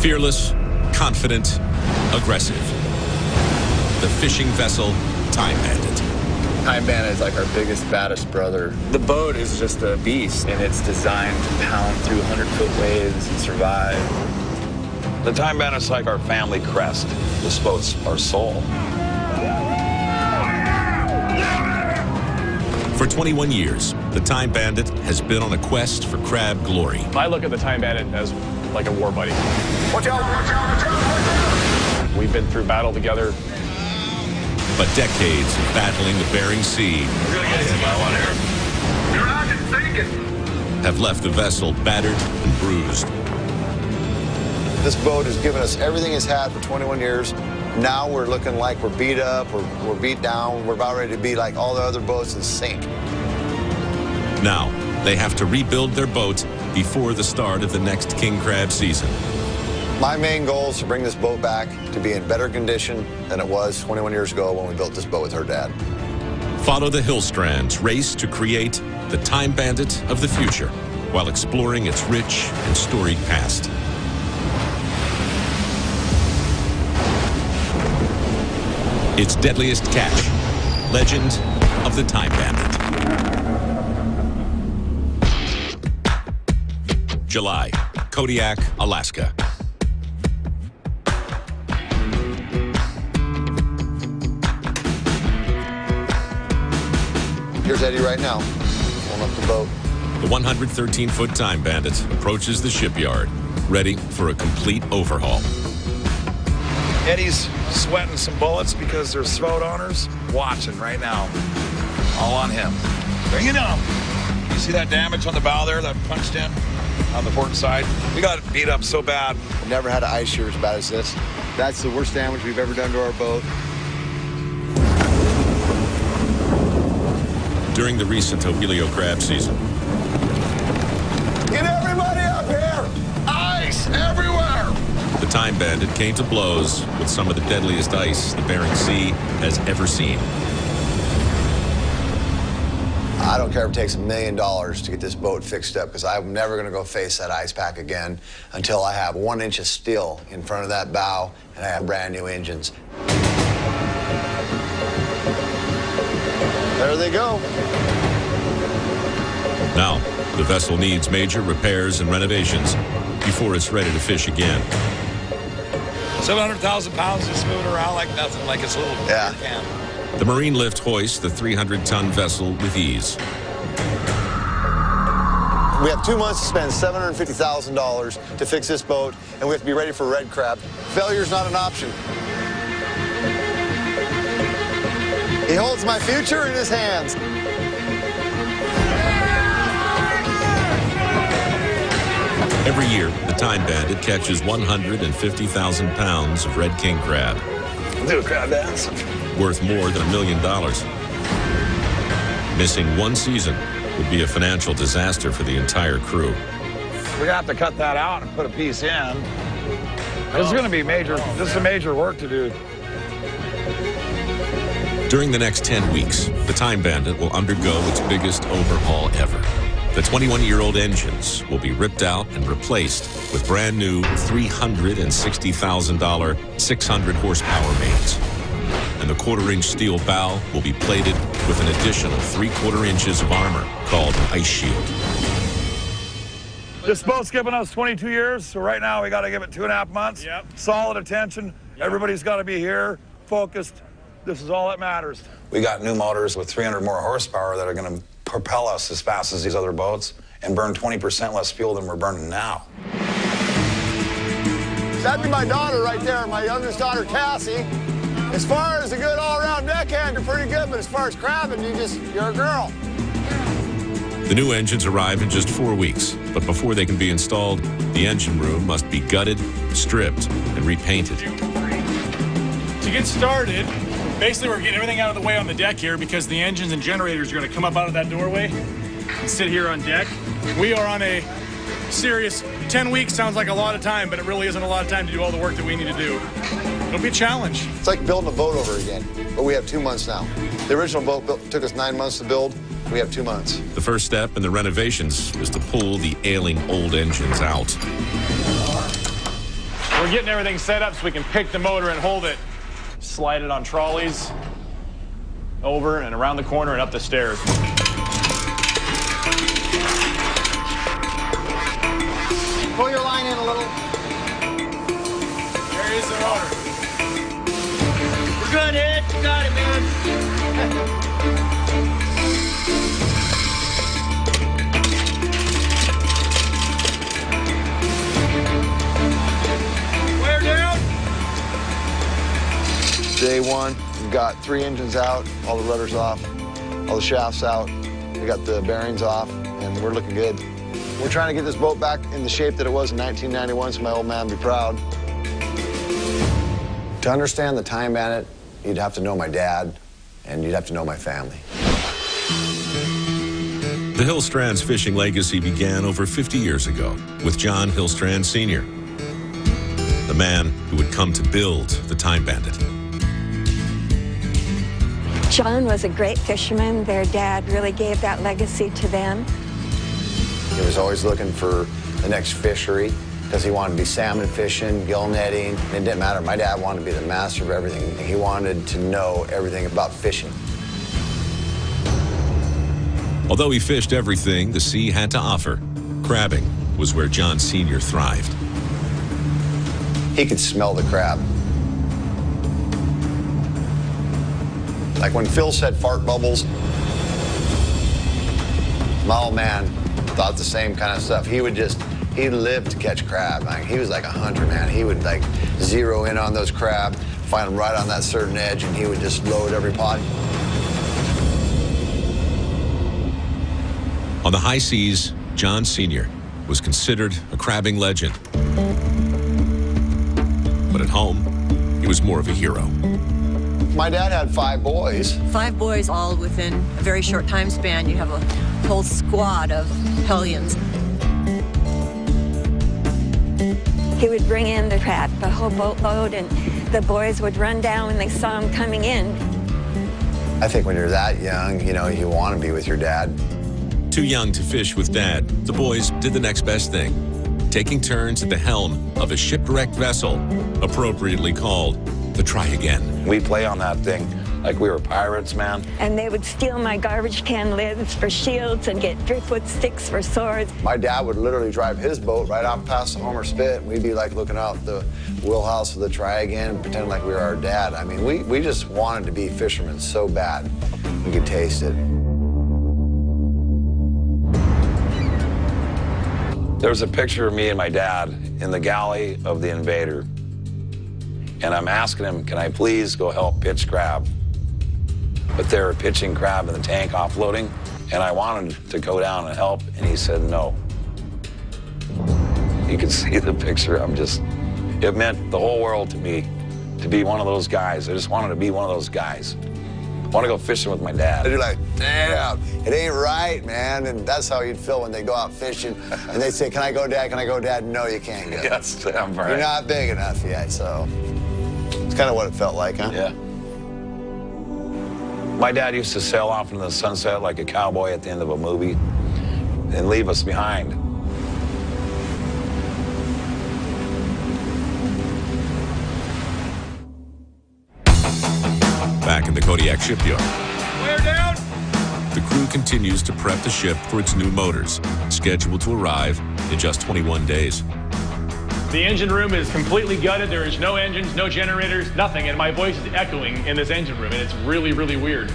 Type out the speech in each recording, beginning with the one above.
Fearless, confident, aggressive. The fishing vessel, Time Bandit. Time Bandit is like our biggest, baddest brother. The boat is just a beast, and it's designed to pound through 100-foot waves and survive. The Time Bandit's like our family crest. This boat's our soul. For 21 years, the Time Bandit has been on a quest for crab glory. I look at the Time Bandit as like a war buddy. Watch out, watch out, watch out! We've been through battle together. But decades of battling the Bering Sea We're gonna get hit by one here. You're not thinking. have left the vessel battered and bruised. This boat has given us everything it's had for 21 years. Now we're looking like we're beat up, we're beat down, we're about ready to be like all the other boats and sink. Now, they have to rebuild their boat before the start of the next king crab season. My main goal is to bring this boat back to be in better condition than it was 21 years ago when we built this boat with her dad. Follow the Hillstrand's race to create the Time Bandit of the future while exploring its rich and storied past. Its deadliest catch, Legend of the Time Bandit. July, Kodiak, Alaska. Here's Eddie right now, pulling up the boat. The 113-foot Time Bandit approaches the shipyard, ready for a complete overhaul. Eddie's sweating some bullets because there's throat owners watching right now. All on him. Bring it on. You see that damage on the bow there that punched in on the port side? We got beat up so bad. We've never had an ice shear as bad as this. That's the worst damage we've ever done to our boat. During the recent Opelio crab season, Get everybody up here! Ice everywhere! the Time Bandit came to blows with some of the deadliest ice the Bering Sea has ever seen. I don't care if it takes $1 million to get this boat fixed up, because I'm never going to go face that ice pack again until I have 1 inch of steel in front of that bow and I have brand new engines. There they go. Now, the vessel needs major repairs and renovations before it's ready to fish again. 700,000 pounds just moving around like nothing, like it's a little Yeah. can. The Marine lift hoists the 300-ton vessel with ease. We have 2 months to spend $750,000 to fix this boat, and we have to be ready for red crab. Failure's not an option. He holds my future in his hands. Every year, the Time Bandit catches 150,000 pounds of red king crab, Do a crab dance. worth more than $1 million. Missing one season would be a financial disaster for the entire crew. We're gonna have to cut that out and put a piece in. This is gonna be major. This is a major work to do. During the next 10 weeks, the Time Bandit will undergo its biggest overhaul ever. The 21-year-old engines will be ripped out and replaced with brand new $360,000 600-horsepower mains. And the quarter-inch steel bow will be plated with an additional 3/4 inches of armor called an ice shield. This boat's given us 22 years, so right now we got to give it 2.5 months. Yep. Solid attention. Everybody's got to be here, focused. This is all that matters. We got new motors with 300 more horsepower that are going to propel us as fast as these other boats and burn 20% less fuel than we're burning now. That'd be my daughter right there, my youngest daughter, Cassie. As far as a good all-around deckhand, you're pretty good, but as far as crabbing, you're a girl. The new engines arrive in just 4 weeks, but before they can be installed, the engine room must be gutted, stripped, and repainted. To get started, basically we're getting everything out of the way on the deck here because the engines and generators are going to come up out of that doorway and sit here on deck. We are on a serious 10 weeks. Sounds like a lot of time, but it really isn't a lot of time to do all the work that we need to do. It'll be a challenge. It's like building a boat over again, but we have 2 months now. The original boat took us 9 months to build. We have 2 months. The first step in the renovations is to pull the ailing old engines out. We're getting everything set up so we can pick the motor and hold it, slide it on trolleys, over and around the corner and up the stairs. Pull your line in a little. There is the motor. We're good, Ed. You got it, man. Wear down. Day one, we've got 3 engines out, all the rudders off, all the shafts out. We got the bearings off, and we're looking good. We're trying to get this boat back in the shape that it was in 1991, so my old man would be proud. To understand the Time Bandit, you'd have to know my dad, and you'd have to know my family. The Hillstrand's fishing legacy began over 50 years ago with John Hillstrand Sr., the man who would come to build the Time Bandit. John was a great fisherman. Their dad really gave that legacy to them. He was always looking for the next fishery because he wanted to be salmon fishing, gill netting. It didn't matter. My dad wanted to be the master of everything. He wanted to know everything about fishing. Although he fished everything the sea had to offer, crabbing was where John Sr. thrived. He could smell the crab. Like when Phil said fart bubbles, my old man thought the same kind of stuff. He lived to catch crab. Like, he was like a hunter, man. He would like zero in on those crab, find them right on that certain edge, and he would just load every pot. On the high seas, John Sr. was considered a crabbing legend. But at home, he was more of a hero. My dad had 5 boys. 5 boys all within a very short time span. You have a whole squad of hellions. He would bring in the crab, a whole boatload, and the boys would run down when they saw him coming in. I think when you're that young, you know, you want to be with your dad. Too young to fish with Dad, the boys did the next best thing, taking turns at the helm of a shipwrecked vessel, appropriately called the Try Again. We play on that thing like we were pirates, man. And they would steal my garbage can lids for shields and get driftwood sticks for swords. My dad would literally drive his boat right out past the Homer Spit, and we'd be like looking out the wheelhouse of the Try Again, pretending like we were our dad. I mean, we just wanted to be fishermen so bad. We could taste it. There was a picture of me and my dad in the galley of the Invader. And I'm asking him, can I please go help pitch crab? But they were pitching crab in the tank offloading, and I wanted to go down and help, and he said no. You can see the picture. It meant the whole world to me to be one of those guys. I just wanted to be one of those guys. I want to go fishing with my dad. You're like, damn, it ain't right, man. And that's how you'd feel when they go out fishing, and they say, can I go, Dad? Can I go, Dad? No, you can't go. Yes, I'm right. You're not big enough yet, so. It's kind of what it felt like, huh? Yeah. My dad used to sail off into the sunset like a cowboy at the end of a movie and leave us behind. Back in the Kodiak shipyard, Wear down. the crew continues to prep the ship for its new motors, scheduled to arrive in just 21 days. The engine room is completely gutted. There is no engines, no generators, nothing, and my voice is echoing in this engine room, and it's really, really weird.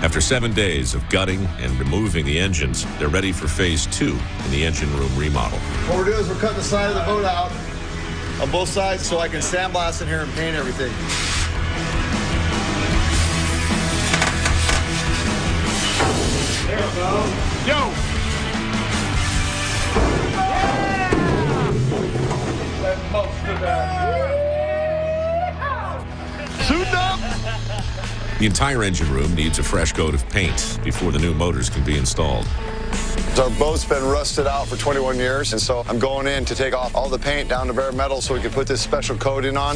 After 7 days of gutting and removing the engines, they're ready for phase 2 in the engine room remodel. What we're doing is we're cutting the side of the boat out on both sides so I can sandblast in here and paint everything. There we go. Yo! Suiting up. The entire engine room needs a fresh coat of paint before the new motors can be installed. Our boat's been rusted out for 21 years, and so I'm going in to take off all the paint down to bare metal so we can put this special coating on.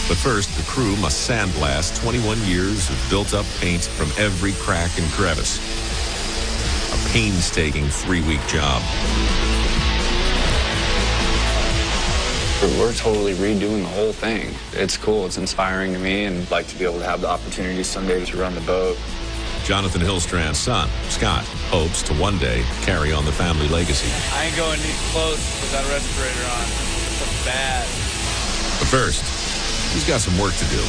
But first, the crew must sandblast 21 years of built-up paint from every crack and crevice. A painstaking 3-week job. We're totally redoing the whole thing. It's cool, it's inspiring to me, and I'd like to be able to have the opportunity someday to run the boat. Jonathan Hillstrand's son, Scott, hopes to one day carry on the family legacy. I ain't going close with that respirator on. It's bad. But first, he's got some work to do.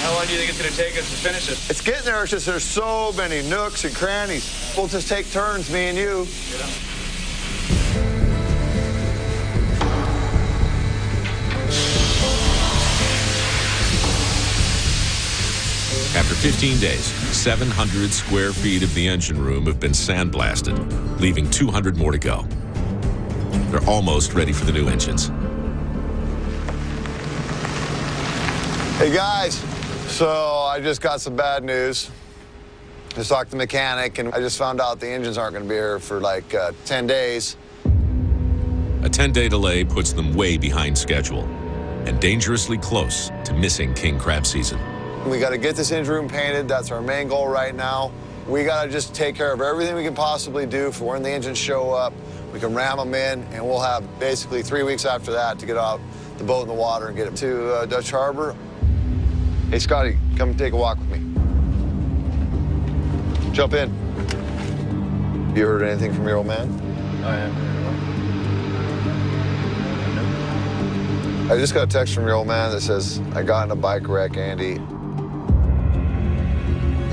How long do you think it's going to take us to finish it? It's getting there. It's just there's so many nooks and crannies. We'll just take turns, me and you. Yeah. After 15 days, 700 square feet of the engine room have been sandblasted, leaving 200 more to go. They're almost ready for the new engines. Hey, guys. So I just got some bad news. Just talked to the mechanic, and I just found out the engines aren't going to be here for like 10 days. A 10-day delay puts them way behind schedule and dangerously close to missing king crab season. We got to get this engine room painted. That's our main goal right now. We got to just take care of everything we can possibly do for when the engines show up. We can ram them in, and we'll have basically 3 weeks after that to get out the boat in the water and get it to Dutch Harbor. Hey, Scotty, come take a walk with me. Jump in. You heard anything from your old man? I am. I just got a text from your old man that says, I got in a bike wreck, Andy.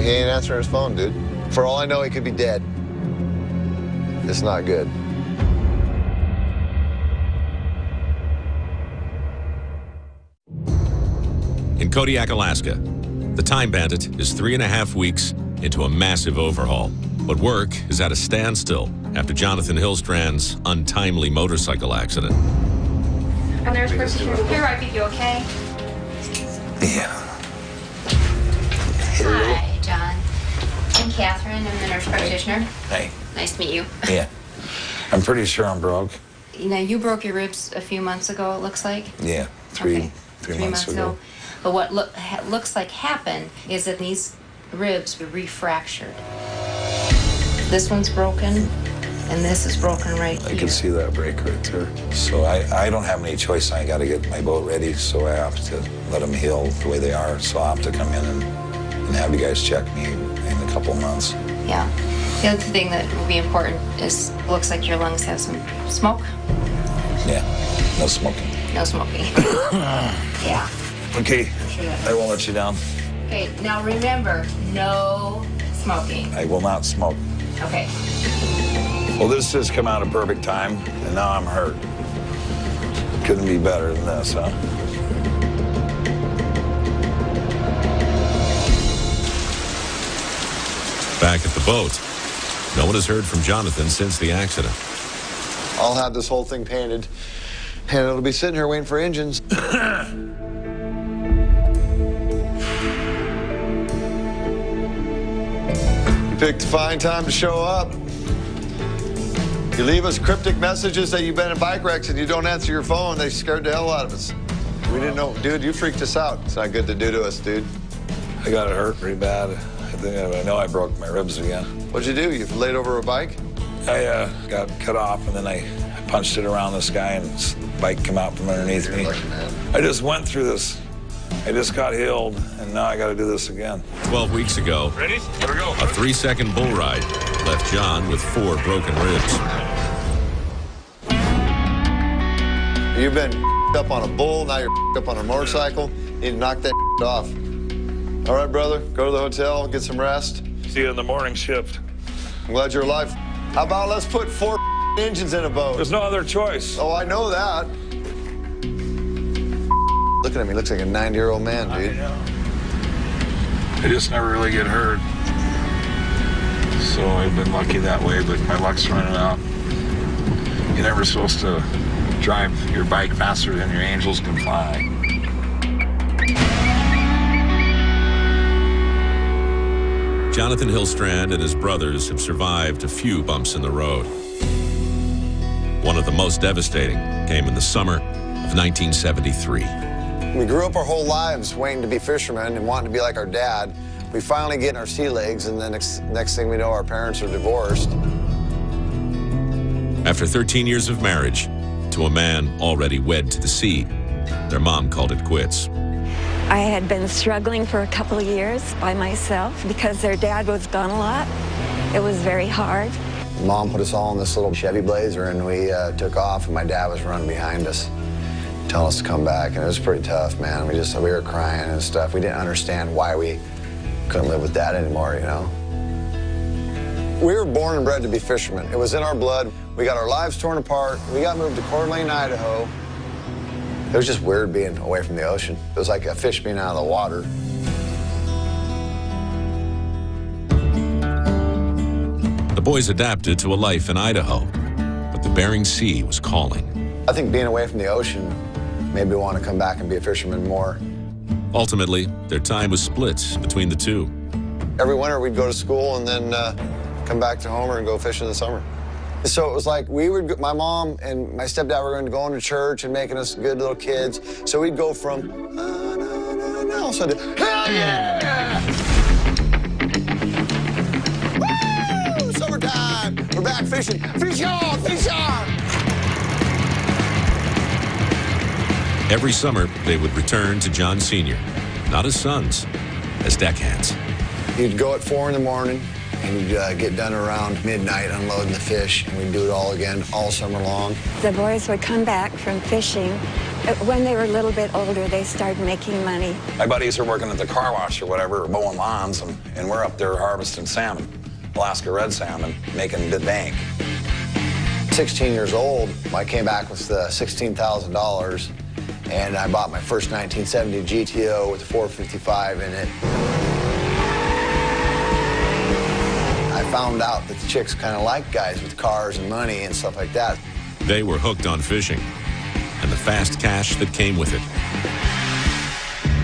He ain't answering his phone, dude. For all I know, he could be dead. It's not good. In Kodiak, Alaska, the Time Bandit is 3.5 weeks into a massive overhaul. But work is at a standstill after Jonathan Hillstrand's untimely motorcycle accident. And there's practitioner here. I think you okay? Yeah. Hi, John. I'm Catherine. I'm the nurse practitioner. Hey. Nice to meet you. Yeah. I'm pretty sure I'm broke. You know, you broke your ribs a few months ago, it looks like. Yeah, three months ago. But what looks like happened is that these ribs were refractured. This one's broken, and this is broken right here. I can see that break right there. So I don't have any choice. I got to get my boat ready, so I have to let them heal the way they are. So I'll have to come in and have you guys check me in a couple months. Yeah. The other thing that will be important is, looks like your lungs have some smoke. Yeah, no smoking. No smoking. Yeah. Okay, Sure. I won't let you down. Okay, now remember, no smoking. I will not smoke. Okay. Well, this has come out at a perfect time, and now I'm hurt. Couldn't be better than this, huh? Back at the boat, no one has heard from Jonathan since the accident. I'll have this whole thing painted, and it'll be sitting here waiting for engines. You picked a fine time to show up. You leave us cryptic messages that you've been in bike wrecks and you don't answer your phone. They scared the hell out of us. We didn't know. Dude, you freaked us out. It's not good to do to us, dude. I got it hurt pretty bad. I know I broke my ribs again. What'd you do? You laid over a bike? I got cut off, and then I punched it around this guy, and this bike came out from underneath me. I just went through this. I just got healed, and now I got to do this again. 12 weeks ago, Ready? Here we go. a 3-second bull ride left John with 4 broken ribs. You've been up on a bull, now you're up on a motorcycle. You need to knock that off. All right, brother, go to the hotel, get some rest. See you in the morning shift. I'm glad you're alive. How about let's put 4 engines in a boat? There's no other choice. Oh, I know that. Looking at me, looks like a 90-year-old man, dude. I just never really get hurt. So I've been lucky that way, but my luck's running out. You're never supposed to drive your bike faster than your angels can fly. Jonathan Hillstrand and his brothers have survived a few bumps in the road. One of the most devastating came in the summer of 1973. We grew up our whole lives waiting to be fishermen and wanting to be like our dad. We finally get in our sea legs, and then next thing we know, our parents are divorced. After 13 years of marriage, to a man already wed to the sea. Their mom called it quits. I had been struggling for a couple of years by myself because their dad was gone a lot. It was very hard. Mom put us all in this little Chevy Blazer, and we took off, and my dad was running behind us, telling us to come back, and it was pretty tough, man. We were crying and stuff. We didn't understand why we couldn't live with Dad anymore, you know? We were born and bred to be fishermen. It was in our blood. We got our lives torn apart. We got moved to Coeur d'Alene, Idaho. It was just weird being away from the ocean. It was like a fish being out of the water. The boys adapted to a life in Idaho, but the Bering Sea was calling. I think being away from the ocean made me want to come back and be a fisherman more. Ultimately, their time was split between the two. Every winter we'd go to school and then come back to Homer and go fishing in the summer. So it was like my mom and my stepdad were going to go into church and making us good little kids. So we'd go from, all of a sudden, hell yeah! Woo! Summertime! We're back fishing. Fish on! Fish on! Every summer, they would return to John Sr., not as sons, as deckhands. You'd go at 4 in the morning, and you'd get done around midnight unloading the fish, and we'd do it all again all summer long. The boys would come back from fishing. When they were a little bit older, they started making money. My buddies are working at the car wash or whatever, or mowing lawns, and we're up there harvesting salmon, Alaska red salmon, making good bank. 16 years old, I came back with $16,000, and I bought my first 1970 GTO with a 455 in it. I found out that the chicks kind of like guys with cars and money and stuff like that. They were hooked on fishing and the fast cash that came with it.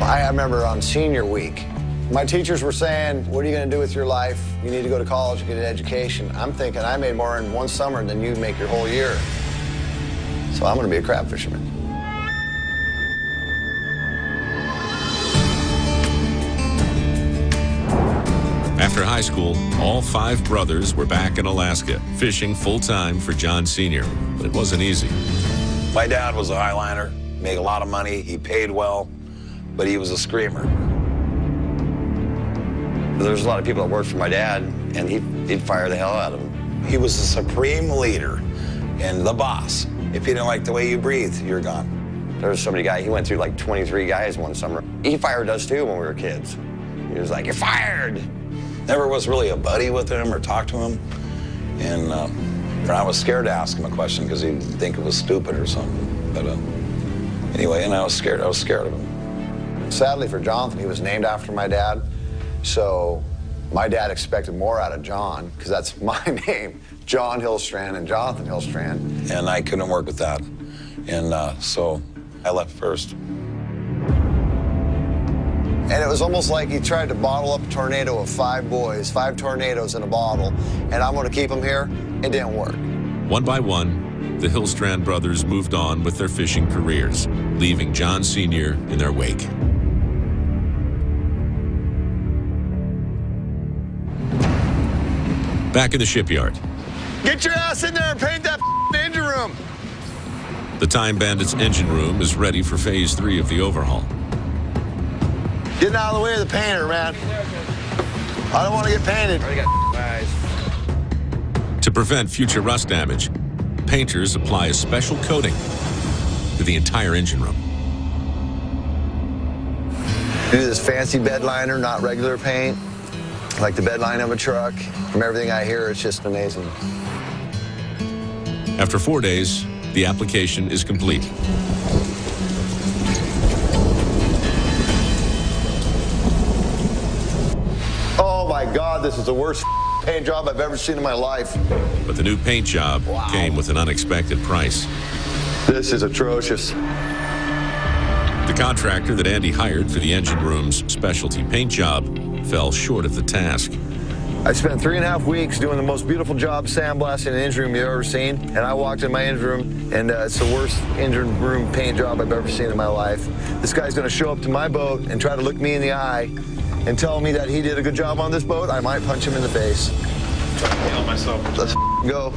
I remember on senior week, my teachers were saying, what are you going to do with your life? You need to go to college and get an education. I'm thinking I made more in one summer than you make your whole year. So I'm going to be a crab fisherman. After high school, all 5 brothers were back in Alaska, fishing full-time for John Sr., but it wasn't easy. My dad was a highliner, made a lot of money, he paid well, but he was a screamer. There's a lot of people that worked for my dad, and he'd fire the hell out of them. He was the supreme leader and the boss. If he didn't like the way you breathed, you're gone. There was so many guys, he went through like 23 guys one summer. He fired us too when we were kids. He was like, you're fired! Never was really a buddy with him or talked to him. And I was scared to ask him a question because he'd think it was stupid or something. But anyway, and I was scared of him. Sadly for Jonathan, he was named after my dad. So my dad expected more out of John, because that's my name, John Hillstrand and Jonathan Hillstrand. And I couldn't work with that. And so I left first. And it was almost like he tried to bottle up a tornado of 5 boys, 5 tornadoes in a bottle, and I'm going to keep them here. It didn't work. One by one, the Hillstrand brothers moved on with their fishing careers, leaving John Sr. in their wake. Back in the shipyard. Get your ass in there and paint that engine room. The Time Bandit's engine room is ready for Phase 3 of the overhaul. Getting out of the way of the painter, man. I don't want to get painted. To prevent future rust damage, painters apply a special coating to the entire engine room. Do this fancy bed liner, not regular paint, like the bed line of a truck. From everything I hear, it's just amazing. After 4 days, the application is complete. Oh my God, this is the worst paint job I've ever seen in my life. But the new paint job came with an unexpected price. This is atrocious. The contractor that Andy hired for the engine room's specialty paint job fell short of the task. I spent 3.5 weeks doing the most beautiful job sandblasting an engine room you've ever seen, and I walked in my engine room, and it's the worst engine room paint job I've ever seen in my life. This guy's gonna show up to my boat and try to look me in the eye and tell me that he did a good job on this boat. I might punch him in the face. Myself. Let's go.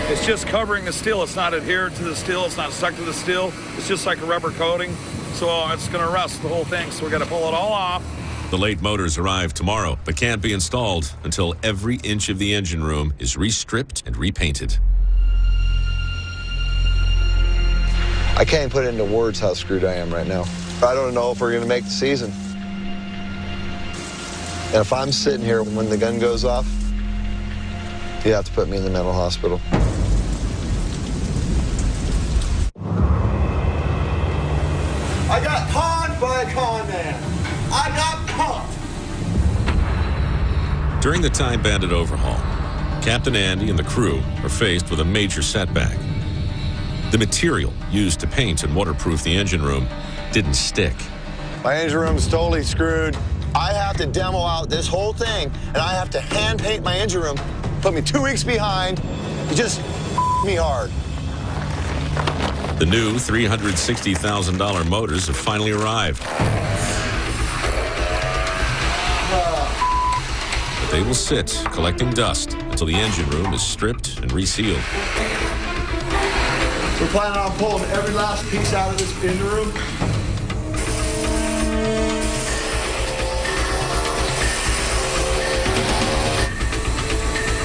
It's just covering the steel. It's not adhered to the steel. It's not stuck to the steel. It's just like a rubber coating. So it's going to rust the whole thing. So we got to pull it all off. The late motors arrive tomorrow, but can't be installed until every inch of the engine room is restripped and repainted. I can't put into words how screwed I am right now. I don't know if we're going to make the season. And if I'm sitting here when the gun goes off, you have to put me in the mental hospital. I got conned by a con man. I got caught. During the Time Bandit overhaul, Captain Andy and the crew are faced with a major setback. The material used to paint and waterproof the engine room didn't stick. My engine room is totally screwed. I have to demo out this whole thing, and I have to hand paint my engine room. Put me 2 weeks behind. It just me hard. The new $360,000 motors have finally arrived. But they will sit collecting dust until the engine room is stripped and resealed. We're planning on pulling every last piece out of this engine room.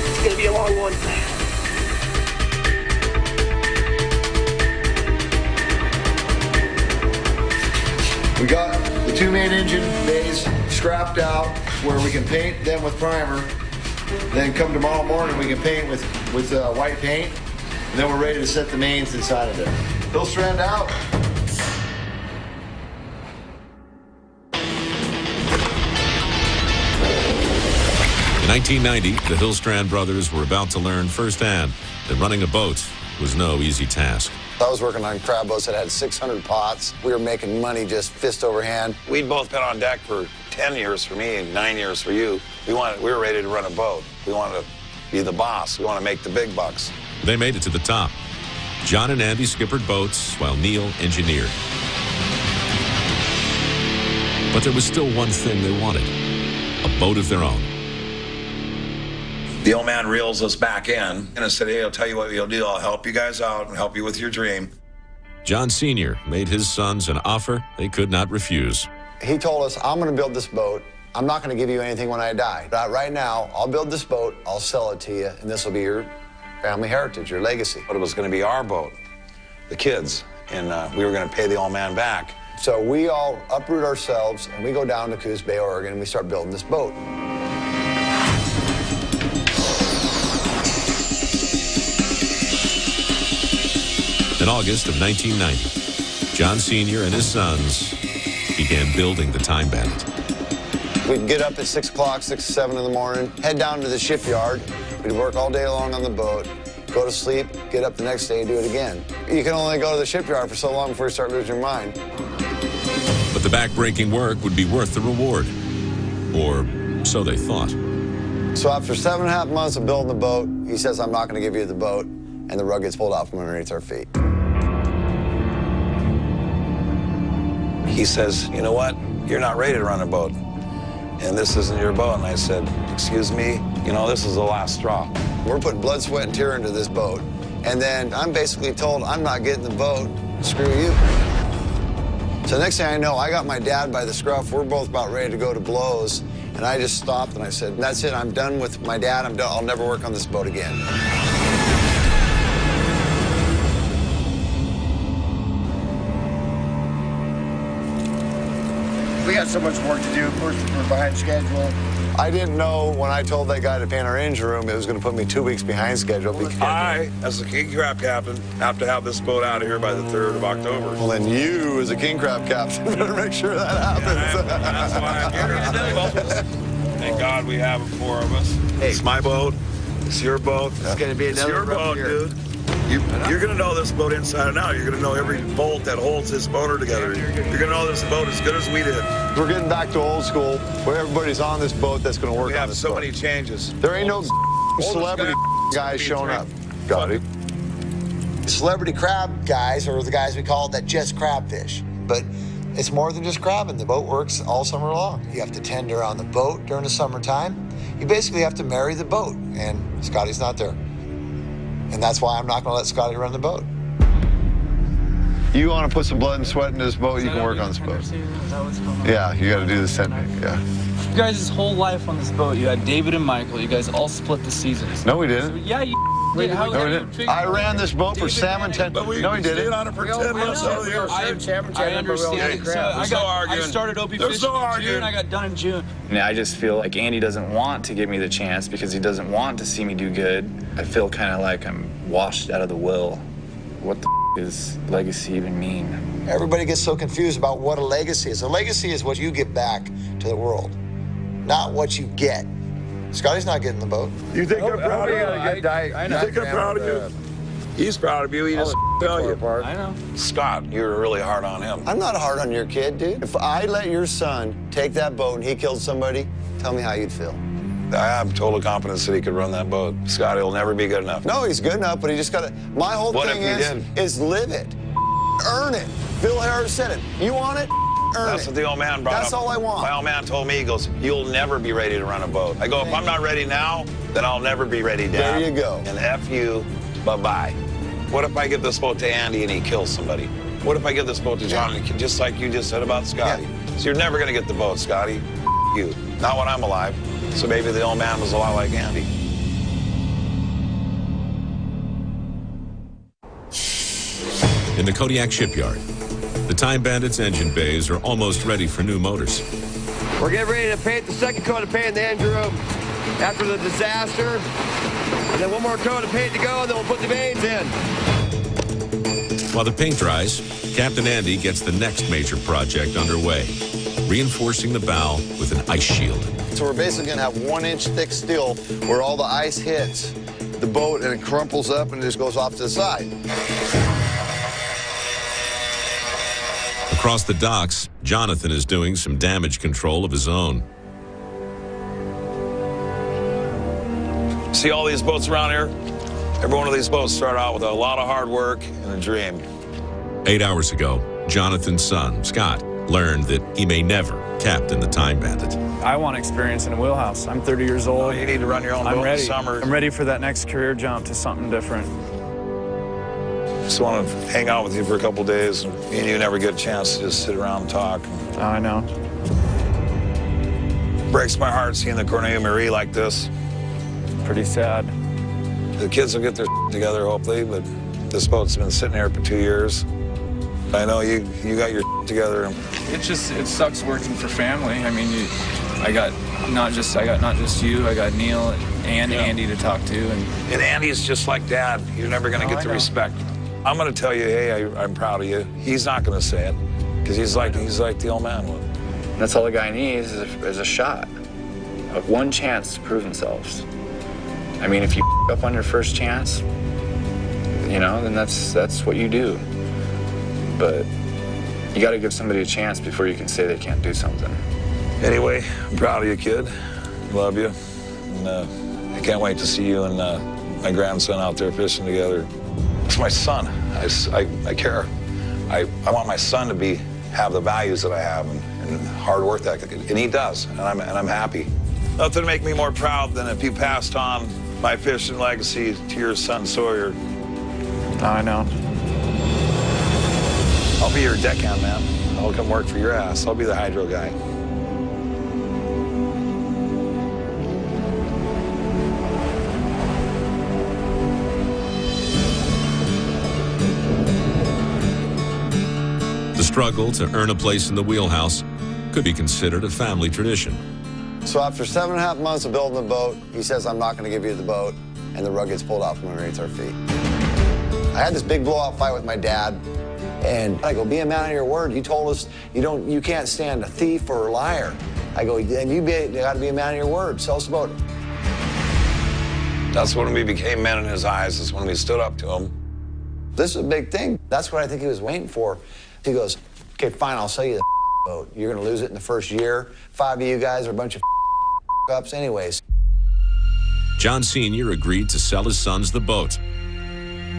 It's gonna be a long one. We got the 2 main engine bays scrapped out where we can paint them with primer. Then come tomorrow morning, we can paint with white paint. And then we're ready to set the mains inside of there. They'll strand out. In 1990, the Hillstrand brothers were about to learn firsthand that running a boat was no easy task. I was working on crab boats that had 600 pots. We were making money just fist over hand. We'd both been on deck for 10 years for me and 9 years for you. We were ready to run a boat. We wanted to be the boss. We want to make the big bucks. They made it to the top. John and Andy skippered boats while Neil engineered. But there was still one thing they wanted, a boat of their own. The old man reels us back in and I said, hey, I'll tell you what you'll do. I'll help you guys out and help you with your dream. John Sr. made his sons an offer they could not refuse. He told us, I'm going to build this boat. I'm not going to give you anything when I die. But right now, I'll build this boat, I'll sell it to you, and this will be your family heritage, your legacy. But it was going to be our boat, the kids, and we were going to pay the old man back. So we all uproot ourselves, and we go down to Coos Bay, Oregon, and we start building this boat. In August of 1990, John Sr. and his sons began building the Time Bandit. We'd get up at 6 o'clock, 6 or 7 in the morning, head down to the shipyard. We'd work all day long on the boat, go to sleep, get up the next day, do it again. You can only go to the shipyard for so long before you start losing your mind. But the back-breaking work would be worth the reward, or so they thought. So after 7.5 months of building the boat, he says, I'm not going to give you the boat, and the rug gets pulled out from underneath our feet. He says, you know what? You're not ready to run a boat, and this isn't your boat. And I said, excuse me, you know, this is the last straw. We're putting blood, sweat, and tear into this boat, and then I'm basically told I'm not getting the boat, screw you. So next thing I know, I got my dad by the scruff. We're both about ready to go to blows, and I just stopped and I said, that's it, I'm done with my dad, I'm done. I'll never work on this boat again. We got so much work to do. We're behind schedule. I didn't know when I told that guy to paint our engine room, it was going to put me 2 weeks behind schedule. Because I, as the king crab captain, have to have this boat out of here by the 3rd of October. Well, then you, as a king crab captain, better make sure that happens. That's why I'm here. Thank God we have it, 4 of us. Hey, it's my boat. It's your boat. It's going to be another your boat, year. dude. You're going to know this boat inside and out. You're going to know every bolt that holds this motor together. You're going to know this boat as good as we did. We're getting back to old school, where everybody's on this boat that's going to work on this boat. We have so many changes. There ain't no celebrity guys showing up. Got it. Celebrity crab guys are the guys we call that just crabfish. But it's more than just crabbing. The boat works all summer long. You have to tend around the boat during the summertime. You basically have to marry the boat, and Scotty's not there. And that's why I'm not going to let Scotty run the boat. You want to put some blood and sweat into this boat, you can work on this boat. Yeah, you got to do this technique, yeah. You guys' whole life on this boat, you had David and Michael, you guys all split the seasons. No, we didn't. So, yeah, you did. No, we didn't. I ran this boat for salmon 10. No, he didn't. on it for 10 months out of the year. I understand. I started OP fishing in June, I got done in June. And I just feel like Andy doesn't want to give me the chance because he doesn't want to see me do good. I feel kind of like I'm washed out of the will. What the does legacy even mean? Everybody gets so confused about what a legacy is. A legacy is what you give back to the world, not what you get. Scotty's not getting the boat. You think I'm proud of you? I think I'm proud of you? He's proud of you. He just tell you. I know. Scott, you're really hard on him. I'm not hard on your kid, dude. If I let your son take that boat and he killed somebody, tell me how you'd feel. I have total confidence that he could run that boat. Scotty will never be good enough. No, he's good enough, but he just got to. My whole thing is live it, earn it. Phil Harris said it. You want it? Earn That's it. what the old man brought up. That's all I want. My old man told me, he goes, you'll never be ready to run a boat. I go, if I'm not ready now, then I'll never be ready, Dad. There you go. And F you, bye-bye. What if I give this boat to Andy and he kills somebody? What if I give this boat to John, just like you just said about Scotty? Yeah. So you're never going to get the boat, Scotty. You. Not when I'm alive. So maybe the old man was a lot like Andy. In the Kodiak shipyard, the Time Bandit's engine bays are almost ready for new motors. We're getting ready to paint the second coat of paint in the engine room after the disaster. And then one more coat of paint to go, and then we'll put the vanes in. While the paint dries, Captain Andy gets the next major project underway, reinforcing the bow with an ice shield. So we're basically going to have 1-inch thick steel where all the ice hits the boat and it crumples up and just goes off to the side. Across the docks, Jonathan is doing some damage control of his own. See all these boats around here? Every one of these boats start out with a lot of hard work and a dream. 8 hours ago, Jonathan's son, Scott, learned that he may never captain the Time Bandit. I want experience in a wheelhouse. I'm 30 years old. Oh, you need to run your own boat in the summer. I'm ready for that next career jump to something different. Just want to hang out with you for a couple days, and me and you never get a chance to just sit around and talk. Oh, I know. Breaks my heart seeing the Cornelia Marie like this. Pretty sad. The kids will get their together, hopefully, but this boat's been sitting here for 2 years. I know you got your together. It sucks working for family. I mean, I got not just you, I got Neil and Andy to talk to. And Andy's just like Dad. You're never going to get the respect. I'm going to tell you, hey, I'm proud of you. He's not going to say it because he's like the old man would. That's all the guy needs is a shot, one chance to prove themselves. I mean, if you up on your first chance, you know, then that's what you do. But you got to give somebody a chance before you can say they can't do something. Anyway, I'm proud of you, kid. Love you. And I can't wait to see you and my grandson out there fishing together. It's my son. I care. I want my son to have the values that I have and hard work ethic, and he does, and I'm happy. Nothing to make me more proud than if you passed on my fishing legacy to your son Sawyer. I know. I'll be your deckhand, man. I'll come work for your ass. I'll be the hydro guy. The struggle to earn a place in the wheelhouse could be considered a family tradition. So after 7.5 months of building the boat, he says, I'm not going to give you the boat, and the rug gets pulled out from underneath our feet. I had this big blowout fight with my dad, and I go, be a man of your word. You told us you can't stand a thief or a liar. I go, and you got to be a man of your word. Sell us the boat. That's when we became men in his eyes, is when we stood up to him. This is a big thing. That's what I think he was waiting for. He goes, okay, fine, I'll sell you the boat. You're going to lose it in the first year. 5 of you guys are a bunch of ups anyways. John Sr. agreed to sell his sons the boat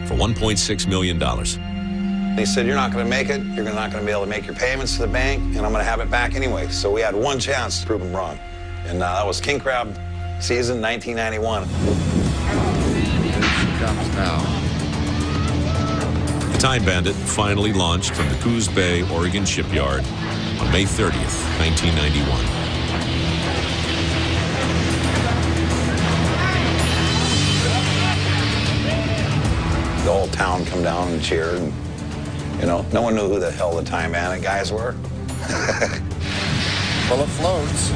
for $1.6 million. He said, you're not going to make it. You're not going to be able to make your payments to the bank, and I'm going to have it back anyway. So we had one chance to prove him wrong. And that was king crab season 1991. comes now. The Time Bandit finally launched from the Coos Bay, Oregon shipyard on May 30th, 1991. The whole town come down and cheered. And, you know, no one knew who the hell the Time Bandit guys were. Well, it floats.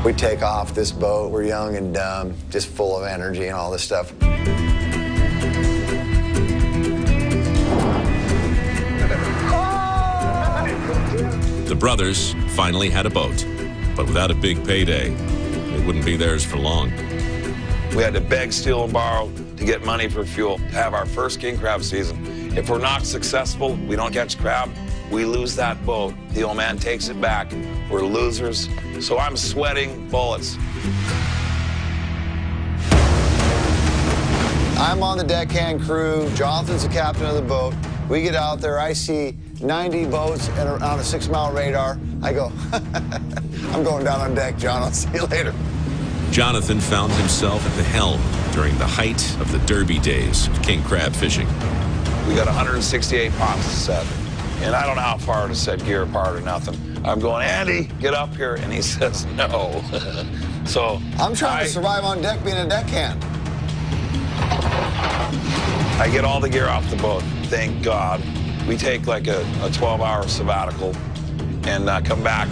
We take off this boat. We're young and dumb, just full of energy and all this stuff. The brothers finally had a boat, but without a big payday, it wouldn't be theirs for long. We had to beg, steal, and borrow to get money for fuel to have our first king crab season. If we're not successful, we don't catch crab, we lose that boat. The old man takes it back. We're losers. So I'm sweating bullets. I'm on the deckhand crew. Jonathan's the captain of the boat. We get out there. I see 90 boats and on a 6-mile radar. I go, I'm going down on deck, John. I'll see you later. Jonathan found himself at the helm during the height of the Derby days of king crab fishing. We got 168 pots to set. And I don't know how far to set gear apart or nothing. I'm going, Andy, get up here. And he says, no. So I'm trying to survive on deck being a deckhand. I get all the gear off the boat, thank God. We take like a 12-hour sabbatical and come back.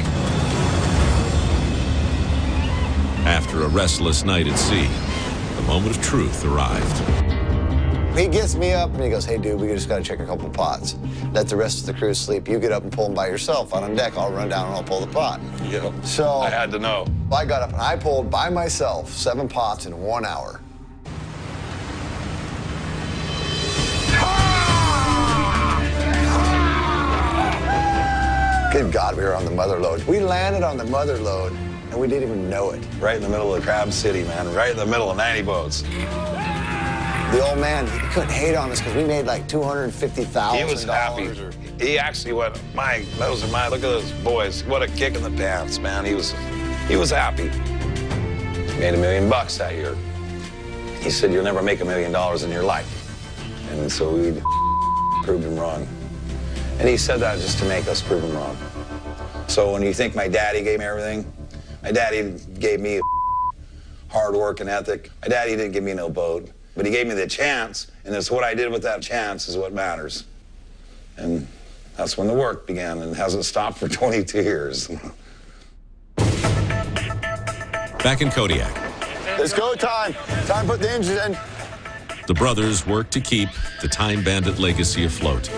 After a restless night at sea, the moment of truth arrived. He gets me up and he goes, hey, dude, we just got to check a couple pots. Let the rest of the crew sleep. You get up and pull them by yourself out on deck. I'll run down and I'll pull the pot. Yeah. So I had to know. I got up and I pulled by myself 7 pots in 1 hour. Good God, we were on the mother lode. We landed on the mother lode and we didn't even know it. Right in the middle of Crab City, man. Right in the middle of 90 boats. The old man, he couldn't hate on us because we made like $250,000. He was happy. He actually went, those are mine. Look at those boys. What a kick in the pants, man. He was happy. Made $1 million that year. He said, you'll never make $1 million in your life. And so we proved him wrong. And he said that just to make us prove him wrong. So when you think my daddy gave me everything, my daddy gave me hard work and ethic. My daddy didn't give me no boat. But he gave me the chance, and it's what I did with that chance is what matters. And that's when the work began, and hasn't stopped for 22 years. Back in Kodiak. It's go time. Time to put the engines in. The brothers worked to keep the Time Bandit legacy afloat.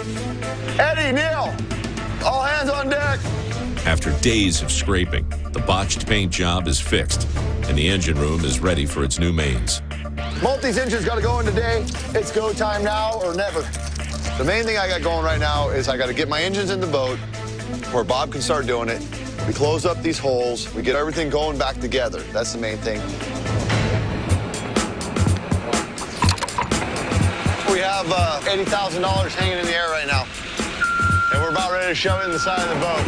Eddie, Neil, all hands on deck. After days of scraping, the botched paint job is fixed, and the engine room is ready for its new mains. Multi's engine's got to go in today. It's go time now or never. The main thing I got going right now is I got to get my engines in the boat where Bob can start doing it. We close up these holes. We get everything going back together. That's the main thing. We have $80,000 hanging in the air right now. And we're about ready to shove it in the side of the boat.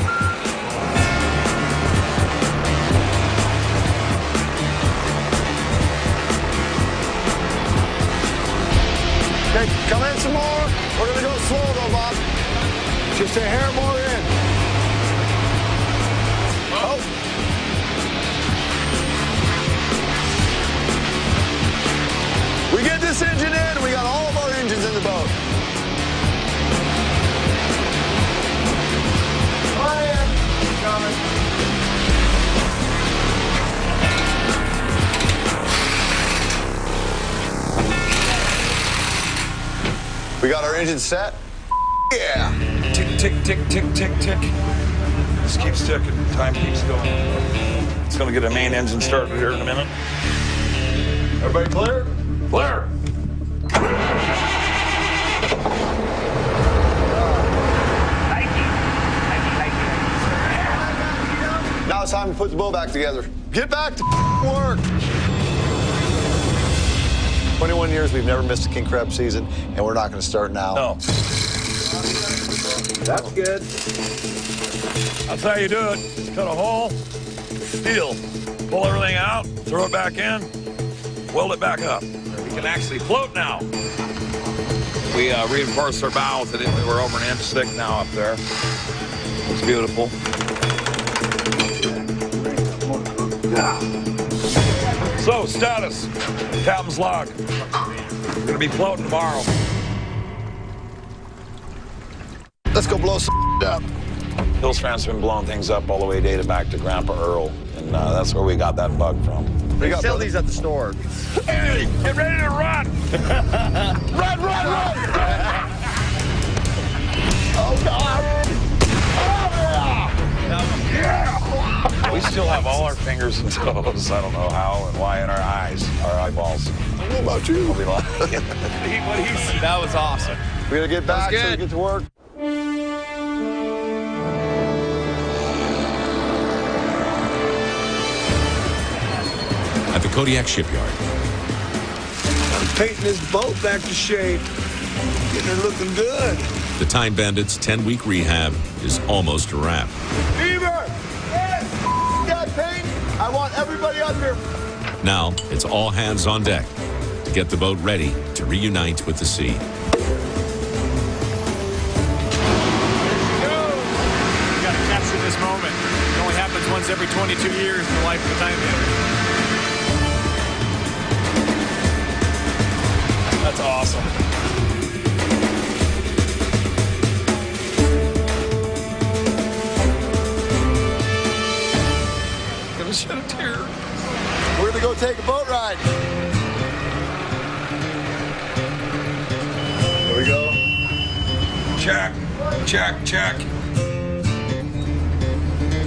Okay, come in some more. We're gonna go slow though, Bob. Just a hair more in. Oh. We get this engine in, we got all of our engines in the boat. Come in. Coming. We got our engine set. Yeah. Tick, tick, tick, tick, tick, tick. Just keeps ticking. Time keeps going. It's going to get a main engine started here in a minute. Everybody clear? Clear. Now it's time to put the boat back together. Get back to work. 21 years, we've never missed a king crab season, and we're not going to start now. No. That's good. That's how you do it. Cut a hole, steel. Pull everything out, throw it back in, weld it back up. can actually float now. We reinforced our bow with it. We're over an inch thick now up there. It's beautiful. So, status. Captain's log. We're gonna be floating tomorrow. Let's go blow some up. Hillstrand's been blowing things up all the way dated back to Grandpa Earl, and that's where we got that bug from. They sell these at the store. Hey, get ready to run! Run, run, run! Oh, God! Oh, Yeah! We still have all our fingers and toes. I don't know how and why in our eyes, our eyeballs. I don't know about you. I'll be lying. That was awesome. We gotta get back so we get to work. At the Kodiak shipyard, I'm painting this boat back to shape. Getting her looking good. the Time Bandits' 10-week rehab is almost a wrap. Beaver! That paint! I want everybody up here. Now, it's all hands on deck to get the boat ready to reunite with the sea. We got to capture this moment. It only happens once every 22 years in the life of the Time Bandit. That's awesome. Gonna shed a tear. We're gonna go take a boat ride. There we go. Check, check, check.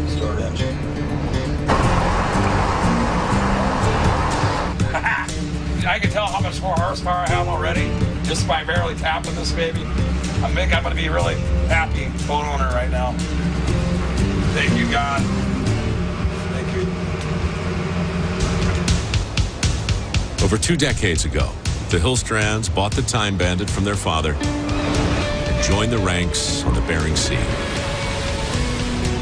Start engine. I can tell how much more horsepower I have already just by barely tapping this baby. I think I'm going to be really happy boat owner right now. Thank you, God. Thank you. Over 2 decades ago, the Hillstrands bought the Time Bandit from their father and joined the ranks on the Bering Sea.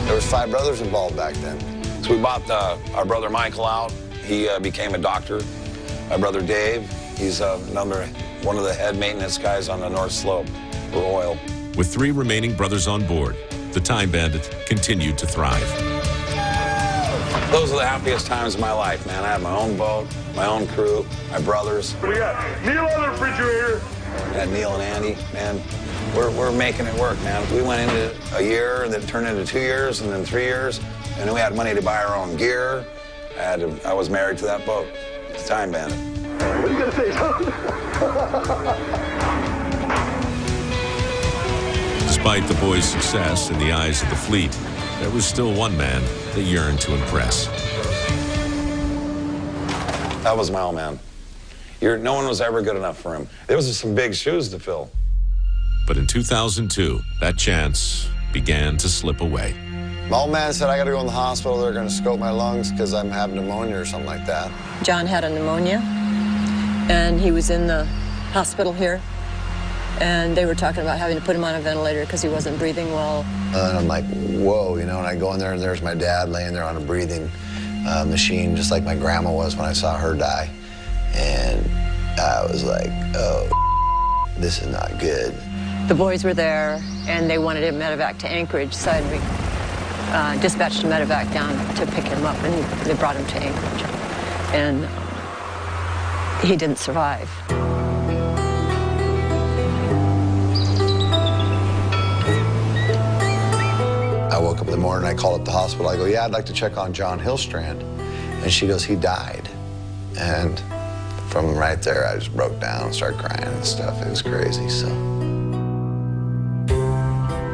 There was 5 brothers involved back then. So we bought our brother Michael out. He became a doctor. My brother Dave, he's one of the head maintenance guys on the North Slope for oil. With 3 remaining brothers on board, the Time Bandit continued to thrive. Those are the happiest times of my life, man. I had my own boat, my own crew, my brothers. We got Neil on the refrigerator. I had Neil and Andy, man. We're making it work, man. We went into a year, and then it turned into 2 years, and then 3 years, and then we had money to buy our own gear. I was married to that boat. It's Time Bandit. What are you gonna say, son? Despite the boys' success in the eyes of the fleet, there was still one man that yearned to impress. That was my old man. No one was ever good enough for him. There was some big shoes to fill. But in 2002, that chance began to slip away. My old man said I gotta go in the hospital. They're gonna scope my lungs because I'm having pneumonia or something like that. John had a pneumonia, and he was in the hospital here, and they were talking about having to put him on a ventilator because he wasn't breathing well. And I'm like, whoa, you know, and I go in there and there's my dad laying there on a breathing machine, just like my grandma was when I saw her die. And I was like, oh, this is not good. The boys were there, and they wanted him medevac to Anchorage, so we dispatched a medevac down to pick him up, and they brought him to Anchorage. And he didn't survive. I woke up in the morning, I called up the hospital. I go, yeah, I'd like to check on John Hillstrand. And she goes, he died. And from right there, I just broke down and started crying and stuff. It was crazy, so.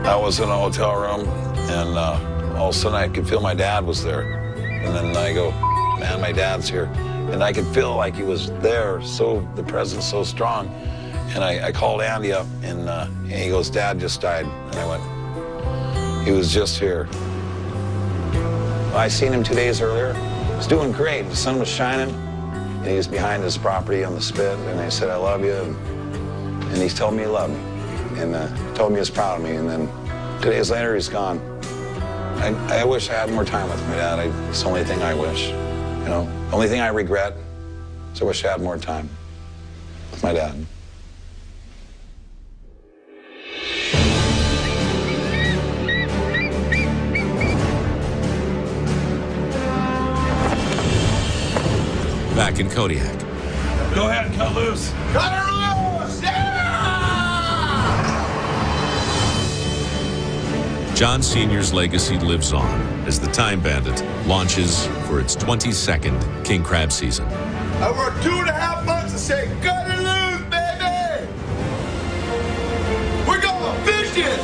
I was in a hotel room, and all of a sudden I could feel my dad was there. And then I go, man, my dad's here. And I could feel like he was there, the presence so strong. And I called Andy up, and he goes, Dad just died. And I went, he was just here. I seen him 2 days earlier. He was doing great. The sun was shining, and he was behind his property on the spit. And I said, I love you. And he told me he loved me. And told me he was proud of me. And then 2 days later, he's gone. I wish I had more time with my dad. It's the only thing I wish. You know, only thing I regret is I wish I had more time. My dad. Back in Kodiak. Go ahead and cut loose. Cut her loose! Yeah! John Sr.'s legacy lives on as the Time Bandit launches for its 22nd king crab season. I worked 2.5 months to say, cut her loose, baby! We're going fishing!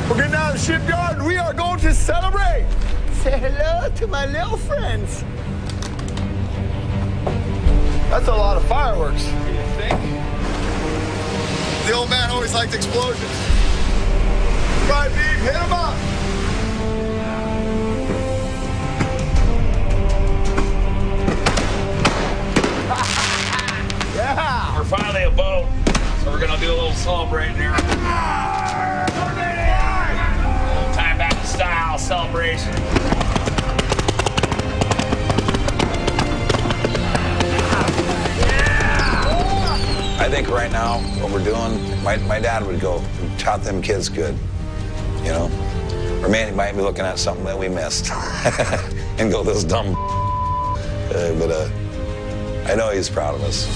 We're getting out of the shipyard and we are going to celebrate! Say hello to my little friends. That's a lot of fireworks. You think? The old man always liked explosions. Right, Beef, hit him up! Yeah! We're finally a boat, so we're gonna do a little celebrating here. Time back to style celebration. I think right now, what we're doing, my dad would go, taught them kids good, you know? Or man, he might be looking at something that we missed and go, this dumb but I know he's proud of us.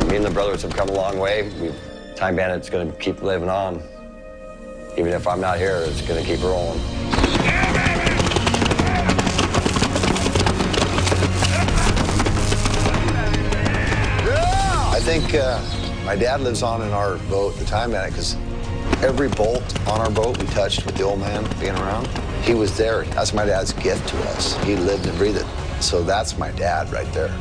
Me and the brothers have come a long way. Time Bandit's going to keep living on. Even if I'm not here, it's going to keep rolling. I think my dad lives on in our boat, the Time Bandit, because every bolt on our boat we touched with the old man being around, he was there. That's my dad's gift to us. He lived and breathed it. So that's my dad right there.